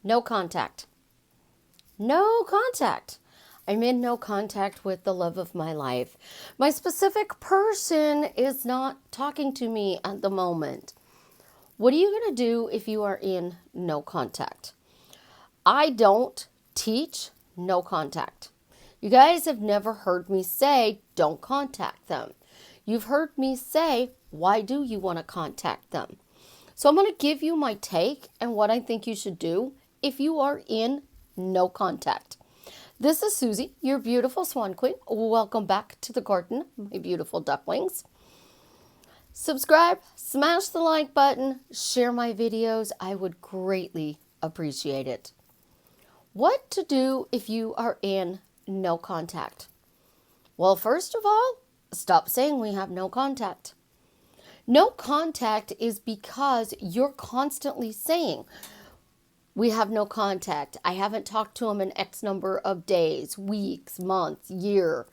No contact. No contact. I'm in no contact with the love of my life. My specific person is not talking to me at the moment. What are you going to do if you are in no contact? I don't teach no contact. You guys have never heard me say, don't contact them. You've heard me say, why do you want to contact them? So I'm going to give you my take and what I think you should do if you are in no contact. This is Susie, your beautiful swan queen. Welcome back to the garden, my beautiful ducklings. Subscribe, smash the like button, share my videos. I would greatly appreciate it. What to do if you are in no contact? Well, first of all, stop saying we have no contact. No contact is because you're constantly saying, we have no contact. I haven't talked to him in X number of days, weeks, months, year.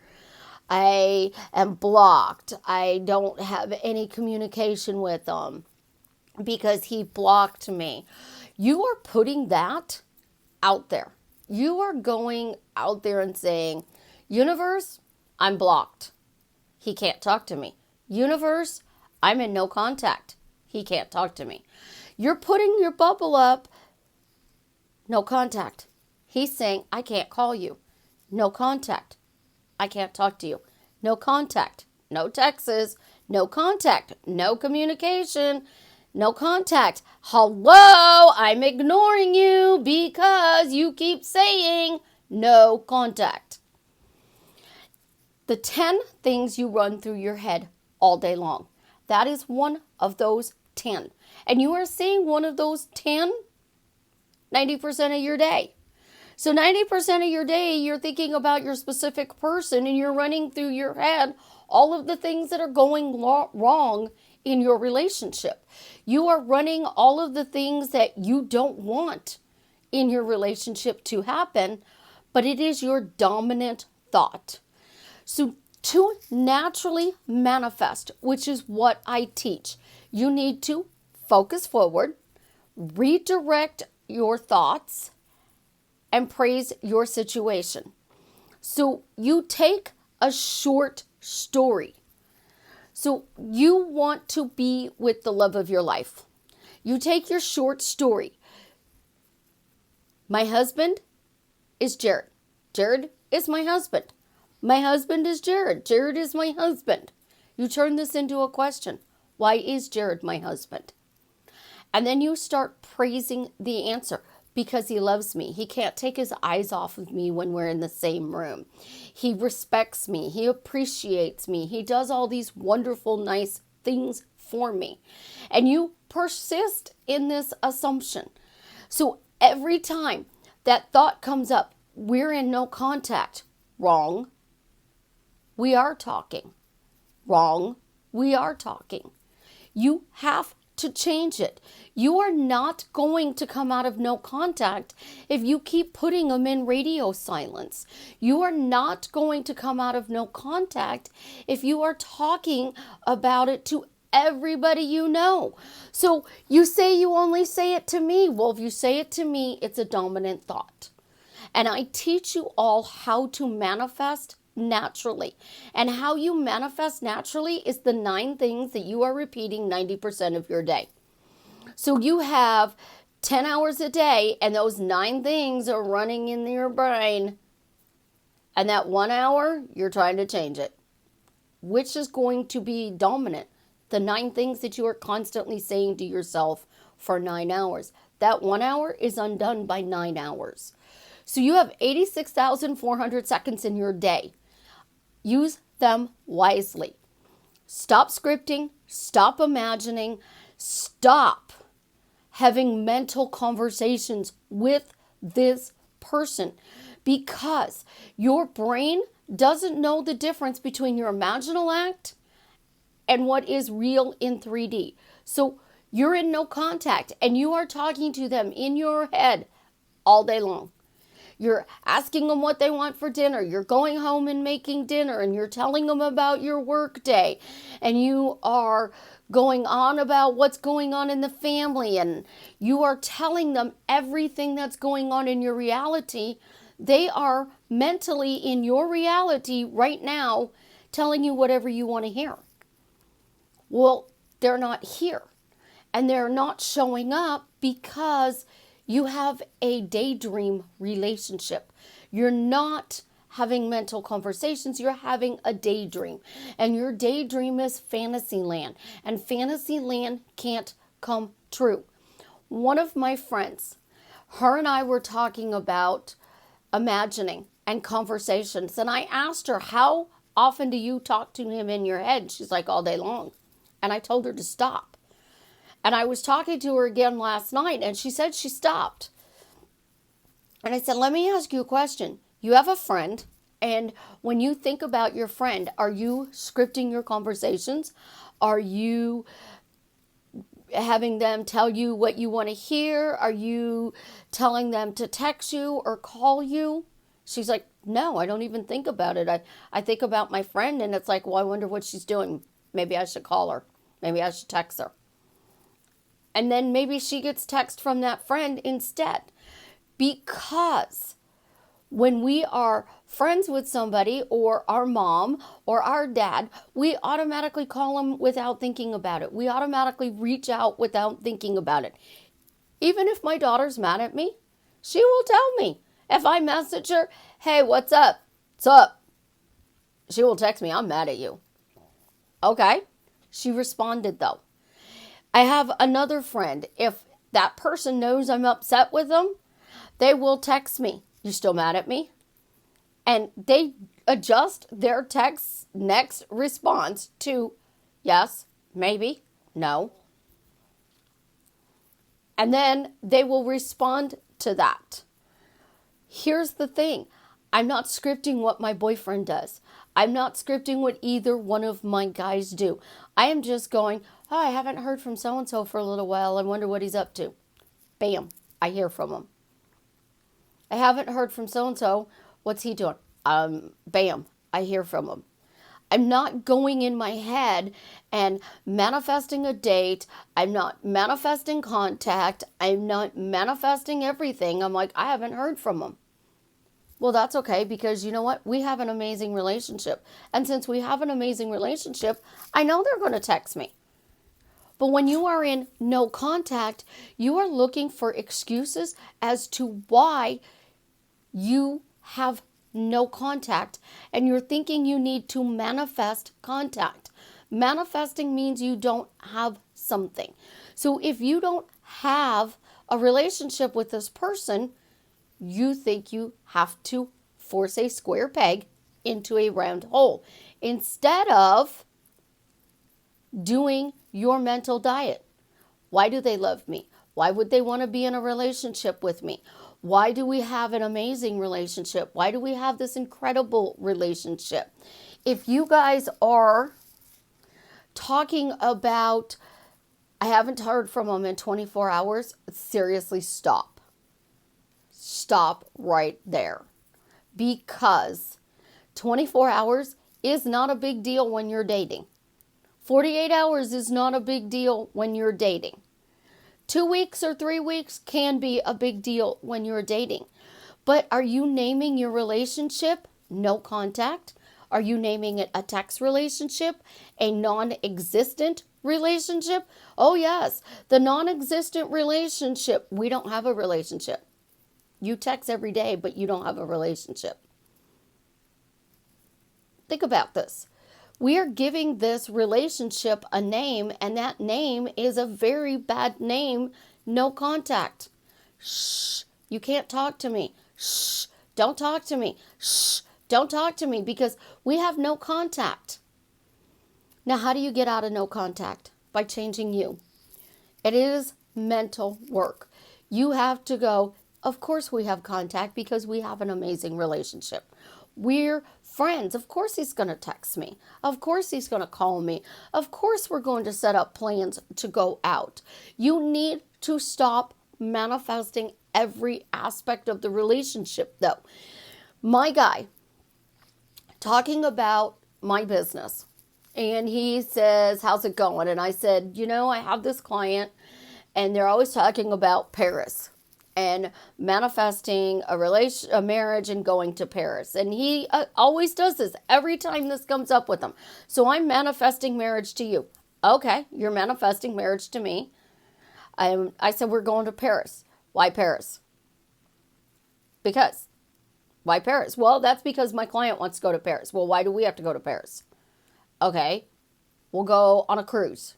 I am blocked. I don't have any communication with him because he blocked me. You are putting that out there. You are going out there and saying, universe, I'm blocked. He can't talk to me. Universe, I'm in no contact. He can't talk to me. You're putting your bubble up. No contact. He's saying, I can't call you. No contact. I can't talk to you. No contact. No texts. No contact. No communication. No contact. Hello, I'm ignoring you because you keep saying no contact. The 10 things you run through your head all day long. That is one of those 10. And you are saying one of those 10 90% of your day. So 90% of your day, you're thinking about your specific person and you're running through your head all of the things that are going wrong in your relationship. You are running all of the things that you don't want in your relationship to happen, but it is your dominant thought. So to naturally manifest, which is what I teach, you need to focus forward, redirect your thoughts, and praise your situation. So you take a short story. So you want to be with the love of your life. You take your short story. My husband is Jared. Jared is my husband. My husband is Jared. Jared is my husband. You turn this into a question. Why is Jared my husband? And then you start praising the answer. Because he loves me. He can't take his eyes off of me when we're in the same room. He respects me. He appreciates me. He does all these wonderful, nice things for me. And you persist in this assumption. So every time that thought comes up, we're in no contact. Wrong. We are talking. Wrong. We are talking. You have to change it. You are not going to come out of no contact if you keep putting them in radio silence. You are not going to come out of no contact if you are talking about it to everybody you know. So you say you only say it to me. Well, if you say it to me, it's a dominant thought. And I teach you all how to manifest naturally. And how you manifest naturally is the 9 things that you are repeating 90% of your day. So you have 10 hours a day and those 9 things are running in your brain. And that 1 hour, you're trying to change it. Which is going to be dominant? The 9 things that you are constantly saying to yourself for 9 hours. That 1 hour is undone by 9 hours. So you have 86,400 seconds in your day. Use them wisely. Stop scripting. Stop imagining. Stop having mental conversations with this person because your brain doesn't know the difference between your imaginal act and what is real in 3D. So you're in no contact and you are talking to them in your head all day long. You're asking them what they want for dinner. You're going home and making dinner and you're telling them about your work day. And you are going on about what's going on in the family, and you are telling them everything that's going on in your reality, they are mentally in your reality right now telling you whatever you want to hear. Well, they're not here, and they're not showing up because you have a daydream relationship. You're not having mental conversations, you're having a daydream. And your daydream is fantasy land, and fantasy land can't come true. One of my friends, her and I were talking about imagining and conversations, and I asked her, how often do you talk to him in your head? She's like, all day long. And I told her to stop. And I was talking to her again last night, and she said she stopped. And I said, let me ask you a question. You have a friend, and when you think about your friend, are you scripting your conversations? Are you having them tell you what you want to hear? Are you telling them to text you or call you? She's like, no, I don't even think about it. I think about my friend, and it's like, well, I wonder what she's doing. Maybe I should call her. Maybe I should text her. And then maybe she gets text from that friend instead. Because when we are friends with somebody, or our mom or our dad, we automatically call them without thinking about it. We automatically reach out without thinking about it. Even if my daughter's mad at me, she will tell me. If I message her, hey, what's up? What's up? She will text me, I'm mad at you. Okay. She responded though. I have another friend. If that person knows I'm upset with them, they will text me, you still mad at me? And they adjust their text next response to yes, maybe, no. And then they will respond to that. Here's the thing. I'm not scripting what my boyfriend does. I'm not scripting what either one of my guys do. I am just going, oh, I haven't heard from so-and-so for a little while. I wonder what he's up to. Bam, I hear from him. I haven't heard from so-and-so. What's he doing? Bam, I hear from him. I'm not going in my head and manifesting a date. I'm not manifesting contact. I'm not manifesting everything. I'm like, I haven't heard from him. Well, that's okay, because you know what? We have an amazing relationship. And since we have an amazing relationship, I know they're going to text me. But when you are in no contact, you are looking for excuses as to why you have no contact, and you're thinking you need to manifest contact. Manifesting means you don't have something. So if you don't have a relationship with this person, you think you have to force a square peg into a round hole instead of doing your mental diet. Why do they love me? Why would they want to be in a relationship with me? Why do we have an amazing relationship? Why do we have this incredible relationship? If you guys are talking about, I haven't heard from them in 24 hours, seriously, stop. Stop right there. Because 24 hours is not a big deal when you're dating. 48 hours is not a big deal when you're dating. 2 weeks or 3 weeks can be a big deal when you're dating. But are you naming your relationship no contact? Are you naming it a text relationship? A non-existent relationship? Oh yes, the non-existent relationship. We don't have a relationship. You text every day, but you don't have a relationship. Think about this. We are giving this relationship a name, and that name is a very bad name. No contact. Shh, you can't talk to me. Shh, don't talk to me. Shh, don't talk to me, because we have no contact. Now, how do you get out of no contact? By changing you. It is mental work. You have to go, of course we have contact because we have an amazing relationship. We're friends. Of course he's going to text me. Of course he's going to call me. Of course we're going to set up plans to go out. You need to stop manifesting every aspect of the relationship though. My guy, talking about my business, And he says, how's it going? And I said, I have this client and they're always talking about Paris and manifesting a marriage and going to Paris. And he always does this every time this comes up with him. So I'm manifesting marriage to you. Okay, you're manifesting marriage to me. I said, we're going to Paris. Why Paris? Because. Why Paris? Well, that's because my client wants to go to Paris. Well, why do we have to go to Paris? Okay, we'll go on a cruise.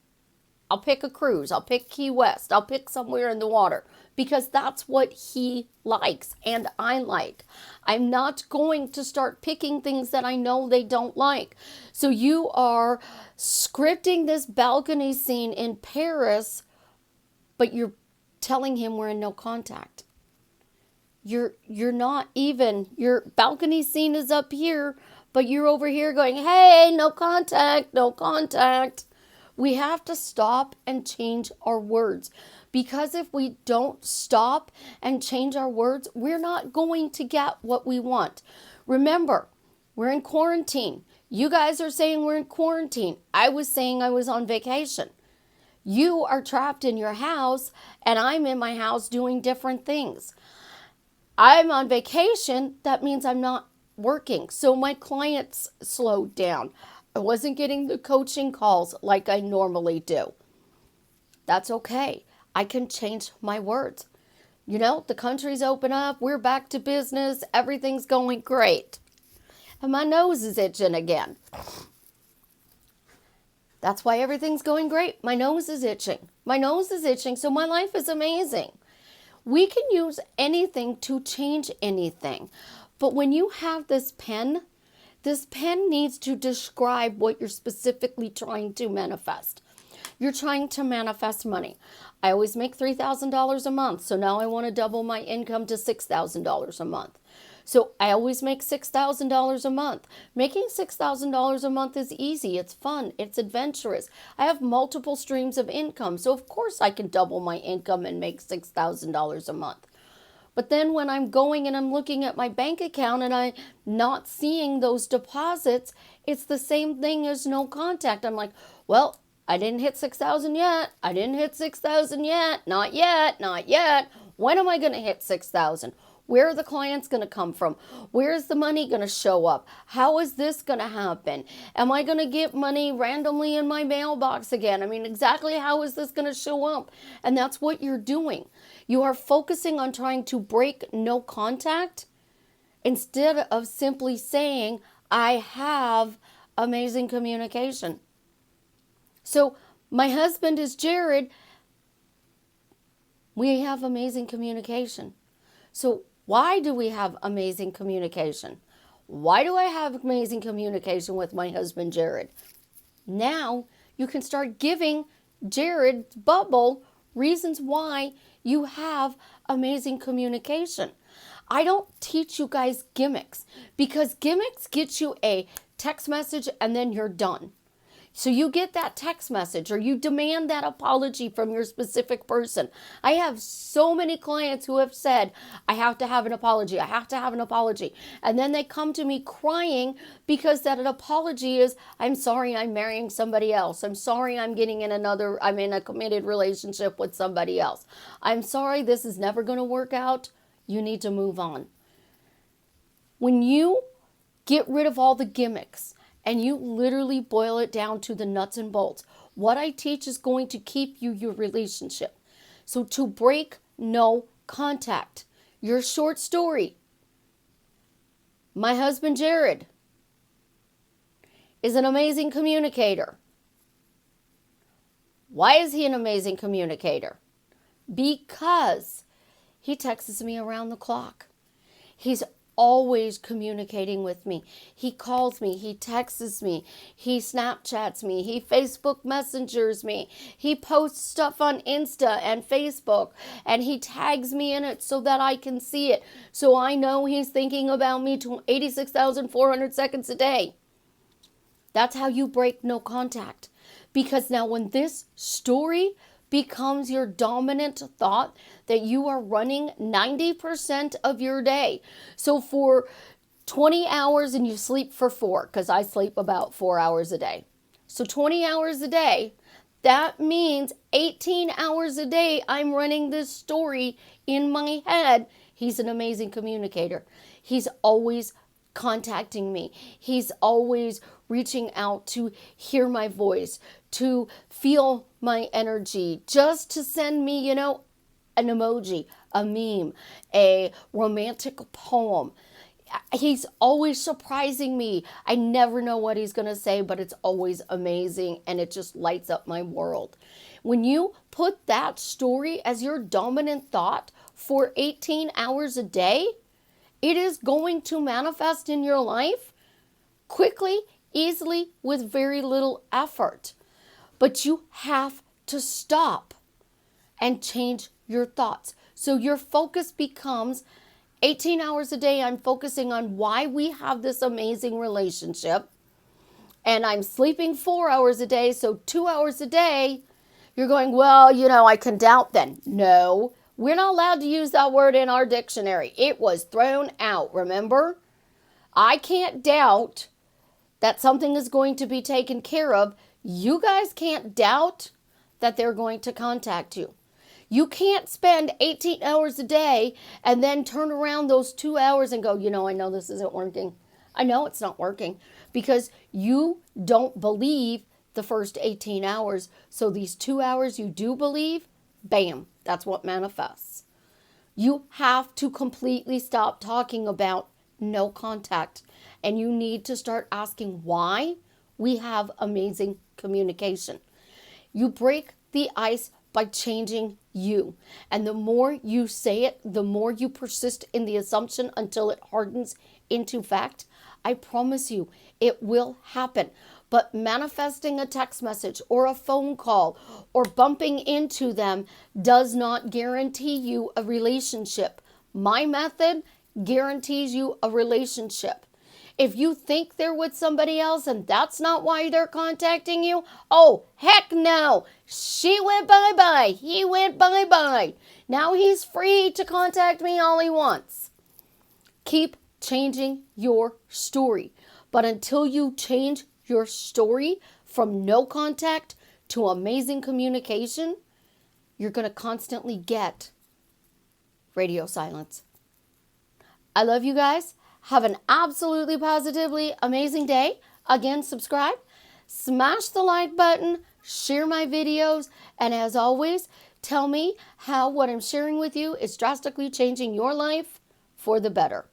I'll pick a cruise. I'll pick Key West. I'll pick somewhere in the water because that's what he likes and I like. I'm not going to start picking things that I know they don't like. So you are scripting this balcony scene in Paris, but you're telling him we're in no contact. You're not even, your balcony scene is up here, but you're over here going, hey, no contact, no contact. We have to stop and change our words, because if we don't stop and change our words, we're not going to get what we want. Remember, we're in quarantine. You guys are saying we're in quarantine. I was saying I was on vacation. You are trapped in your house and I'm in my house doing different things. I'm on vacation. That means I'm not working. So my clients slowed down. I wasn't getting the coaching calls like I normally do. That's okay. I can change my words. The country's open up. We're back to business. Everything's going great. And my nose is itching again. That's why everything's going great. My nose is itching. My nose is itching, so my life is amazing. We can use anything to change anything. But when you have this pen needs to describe what you're specifically trying to manifest. You're trying to manifest money. I always make $3,000 a month, so now I want to double my income to $6,000 a month. So I always make $6,000 a month. Making $6,000 a month is easy. It's fun. It's adventurous. I have multiple streams of income, so of course I can double my income and make $6,000 a month. But then when I'm going and I'm looking at my bank account and I'm not seeing those deposits, it's the same thing as no contact. I'm like, well, I didn't hit 6,000 yet. I didn't hit 6,000 yet. Not yet. Not yet. When am I going to hit 6,000? Where are the clients going to come from? Where is the money going to show up? How is this going to happen? Am I going to get money randomly in my mailbox again? Exactly how is this going to show up? And that's what you're doing. You are focusing on trying to break no contact instead of simply saying, I have amazing communication. So my husband is Jared. We have amazing communication. So why do we have amazing communication? Why do I have amazing communication with my husband, Jared? Now you can start giving Jared's bubble reasons why you have amazing communication. I don't teach you guys gimmicks because gimmicks get you a text message and then you're done. So you get that text message or you demand that apology from your specific person. I have so many clients who have said, I have to have an apology. I have to have an apology. And then they come to me crying because that an apology is, I'm sorry I'm marrying somebody else. I'm sorry I'm in a committed relationship with somebody else. I'm sorry this is never going to work out. You need to move on. When you get rid of all the gimmicks, and you literally boil it down to the nuts and bolts, what I teach is going to keep you your relationship. So to break no contact, your short story. My husband, Jared, is an amazing communicator. Why is he an amazing communicator? Because he texts me around the clock. He's always communicating with me. He calls me, he texts me, he Snapchats me, he Facebook messengers me, he posts stuff on Insta and Facebook, and he tags me in it so that I can see it. So I know he's thinking about me 86,400 seconds a day. That's how you break no contact. Because now when this story becomes your dominant thought that you are running 90% of your day. So for 20 hours and you sleep for 4, because I sleep about 4 hours a day. So 20 hours a day. That means 18 hours a day I'm running this story in my head. He's an amazing communicator. He's always contacting me. He's always reaching out to hear my voice, to feel my energy, just to send me, an emoji, a meme, a romantic poem. He's always surprising me. I never know what he's going to say, but it's always amazing and it just lights up my world. When you put that story as your dominant thought for 18 hours a day, it is going to manifest in your life quickly, easily, with very little effort. But you have to stop and change your thoughts. So your focus becomes 18 hours a day, I'm focusing on why we have this amazing relationship. And I'm sleeping 4 hours a day, so 2 hours a day. You're going, well, I can doubt then. No, we're not allowed to use that word in our dictionary. It was thrown out, remember? I can't doubt that something is going to be taken care of. You guys can't doubt that they're going to contact you. You can't spend 18 hours a day and then turn around those 2 hours and go, I know this isn't working. I know it's not working because you don't believe the first 18 hours. So these 2 hours you do believe, bam, that's what manifests. You have to completely stop talking about no contact, and you need to start asking why we have amazing communication. You break the ice by changing you. And the more you say it, the more you persist in the assumption until it hardens into fact. I promise you, it will happen. But manifesting a text message or a phone call or bumping into them does not guarantee you a relationship. My method guarantees you a relationship. If you think they're with somebody else and that's not why they're contacting you, oh, heck no. She went bye-bye. He went bye-bye. Now he's free to contact me all he wants. Keep changing your story. But until you change your story from no contact to amazing communication, you're going to constantly get radio silence. I love you guys. Have an absolutely positively amazing day. Again, subscribe, smash the like button, share my videos, and as always, tell me how what I'm sharing with you is drastically changing your life for the better.